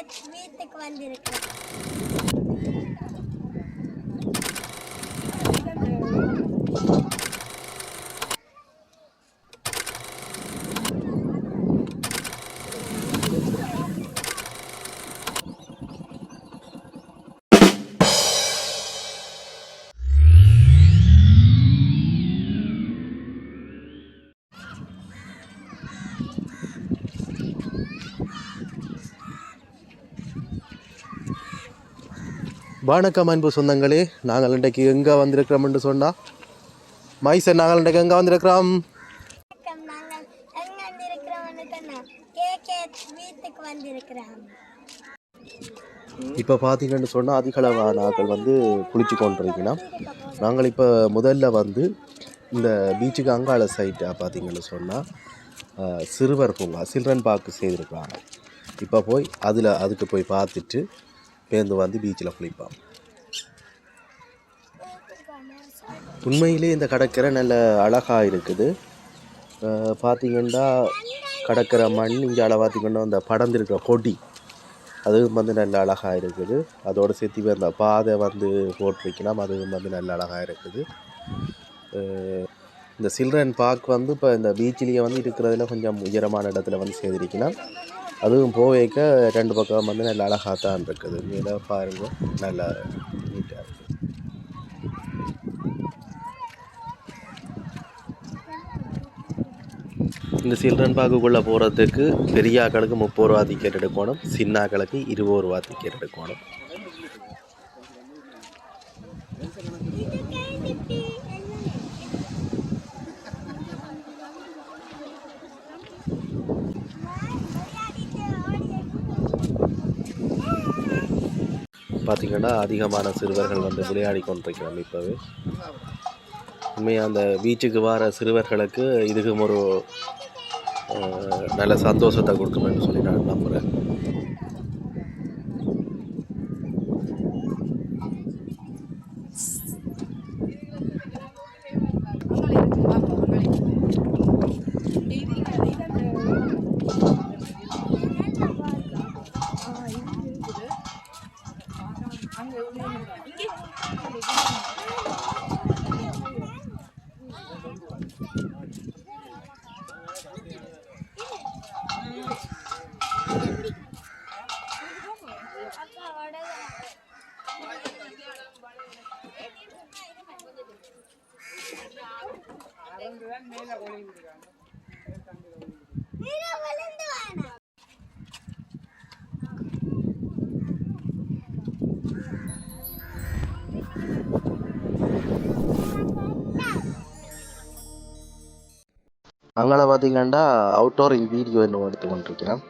வீட்டுக்கு வந்திருக்கிறேன். வணக்கம் அன்பு சொந்தங்களே, நாங்கள் இன்றைக்கு எங்கே வந்திருக்கிறோம்னு சொன்னால் மைசன், நாங்கள் இன்றைக்கு எங்கே வந்திருக்கிறோம்? நாங்கள் எங்க வந்திருக்கிறோம்னு சொன்னா கேகே வீட்டுக்கு வந்திருக்கிறோம். இப்போ பார்த்தீங்கன்னு சொன்னால் அதிகளவான நாங்கள் வந்து குளிச்சு கொண்டிருக்கணும். நாங்கள் இப்போ முதல்ல வந்து இந்த பீச்சுக்கு அங்காள சைட்டாக பார்த்தீங்கன்னு சொன்னால் சிறுவர் பூங்கா சில்ட்ரன் பார்க்கு செய்திருக்கிறாங்க. இப்போ போய் அதுக்கு போய் பார்த்துட்டு பேருந்து வந்து பீச்சில் குளிப்போம். உண்மையிலே இந்த கடற்கரை நல்ல அழகாக இருக்குது. பார்த்திங்கன்னா கடற்கரை மண் இங்கே பார்த்திங்கன்னா அந்த படர்ந்துருக்கிற கொடி அது வந்து நல்ல அழகாக இருக்குது. அதோடு சேர்த்து அந்த பாதை வந்து போட்டிருக்கலாம், அது வந்து நல்ல அழகாக இருக்குது. இந்த சில்ட்ரன் பார்க் வந்து இப்போ இந்த பீச்சிலேயே வந்து இருக்கிறதுல கொஞ்சம் உயரமான இடத்துல வந்து செய்திருக்கலாம். அதுவும் போவைக்க ரெண்டு பக்கம் வந்து நல்ல அழகாக தான் இருக்குது. மேலே பாருங்கள், நல்லா நீட்டாக இருக்குது. இந்த சில்ட்ரன் பார்க்குள்ளே போகிறதுக்கு பெரிய ஆக்களுக்கு 30 ரூபா டிக்கெட் எடுக்கணும், சின்ன ஆக்களுக்கு 20 ரூபா டிக்கெட் எடுக்கணும். பார்த்திங்கன்னா அதிகமான சிறுவர்கள் வந்து விளையாடி கொண்டிருக்கிறோம். இப்போவே உண்மையாக அந்த பீச்சுக்கு வர சிறுவர்களுக்கு இதுக்கும் ஒரு நல்ல சந்தோஷத்தை கொடுக்குமென்னு சொல்லி நான் நம்புகிறேன். அங்கே பார்த்தீங்கன்னா அவுட்டோர் வீடியோ என்ன எடுத்து கொண்டிருக்கிறேன்.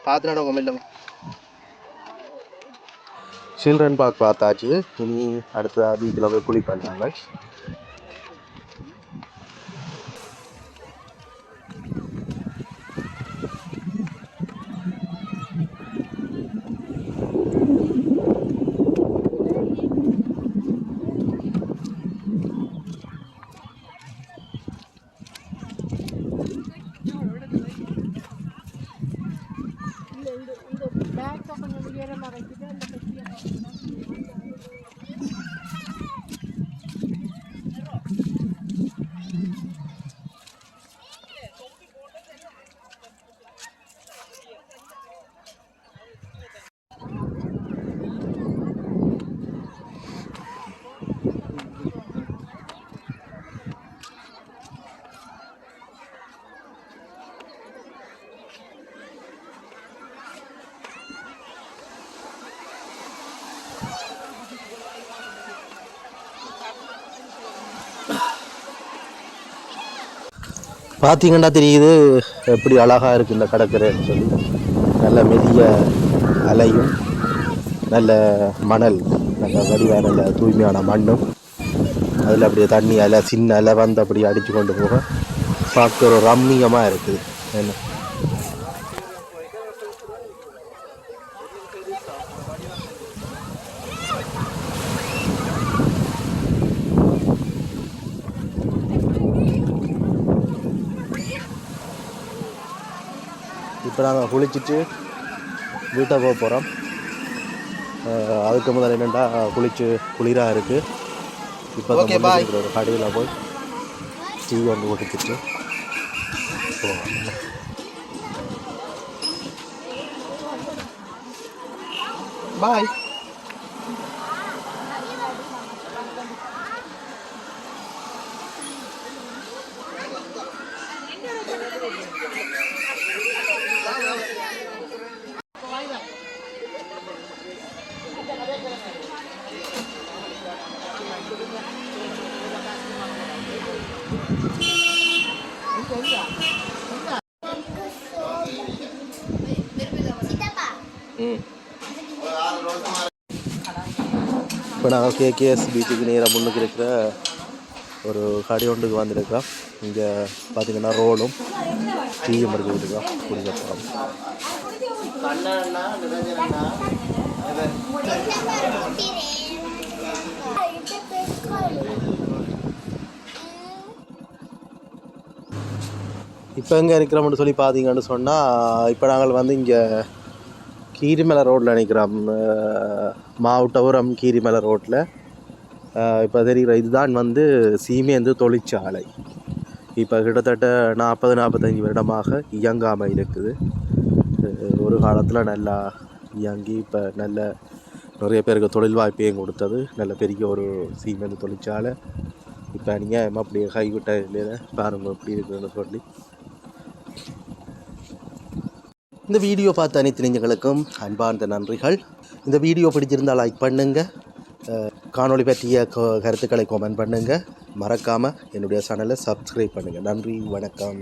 பார்த்து நடக்கும் இல்லை சில்ட்ரன் பார்க் பார்த்தாச்சு. இனி அடுத்த பீச்சில் போய் குளிப்பாங்க. பார்த்தீங்கன்னா தெரியுது எப்படி அழகாக இருக்குது இந்த கடற்கரைன்னு சொல்லி. நல்ல மெதிய அலையும் நல்ல மணல் நல்ல வடிவான நல்ல தூய்மையான மண்ணும் அதில் அப்படியே தண்ணி அலை சின்ன அலை வந்து அப்படியே அடித்து கொண்டு போக பார்க்க ஒரு ரம்மியமாக இருக்குது. என்ன இப்போ நாங்கள் குளிச்சுட்டு வீட்டை போக போகிறோம். அதுக்கு முதல்ல என்னென்னா குளிச்சு குளிராக இருக்குது. இப்போ தான் ஒரு கடையில் போய் டீ ஒன்று குடிச்சிட்டு போவோம். பாய். இப்போ நாங்கள் கேகேஎஸ் பீச்சுக்கு நேராக முன்னுக்கு இருக்கிற ஒரு கடை ஒன்றுக்கு வந்துருக்கோம். இங்கே பார்த்தீங்கன்னா ரோடும் டீயும் எடுத்துக்கிட்டுருக்கோம் குடிக்க போகிறோம். இப்போ எங்கே இருக்கிறோம்னு சொல்லி பார்த்தீங்கன்னு சொன்னால் இப்போ நாங்கள் வந்து இங்கே கீரிமலை ரோட்டில் நிற்கிறோம். மாவட்டபுரம் கீரிமலை ரோட்டில் இப்போ தெரிகிற இதுதான் வந்து சீமேந்து தொழிற்சாலை. இப்போ கிட்டத்தட்ட 40-45 வருடமாக இயங்காமல் இருக்குது. ஒரு காலத்தில் நல்லா இயங்கி இப்போ நல்ல நிறைய பேருக்கு தொழில் வாய்ப்பையும் கொடுத்தது. நல்ல பெரிய ஒரு சீமேந்து தொழிற்சாலை. இப்போ நீங்கள் அப்படியே கைவிட்ட இல்லையா பாருங்க எப்படி இருக்குதுன்னு சொல்லி. இந்த வீடியோ பார்த்த அனைத்து நெஞ்சங்களுக்கும் அன்பார்ந்த நன்றிகள். இந்த வீடியோ பிடிச்சிருந்தால் லைக் பண்ணுங்கள். காணொளி பற்றிய கருத்துக்களை கமெண்ட் பண்ணுங்கள். மறக்காமல் என்னுடைய சேனலை சப்ஸ்கிரைப் பண்ணுங்கள். நன்றி, வணக்கம்.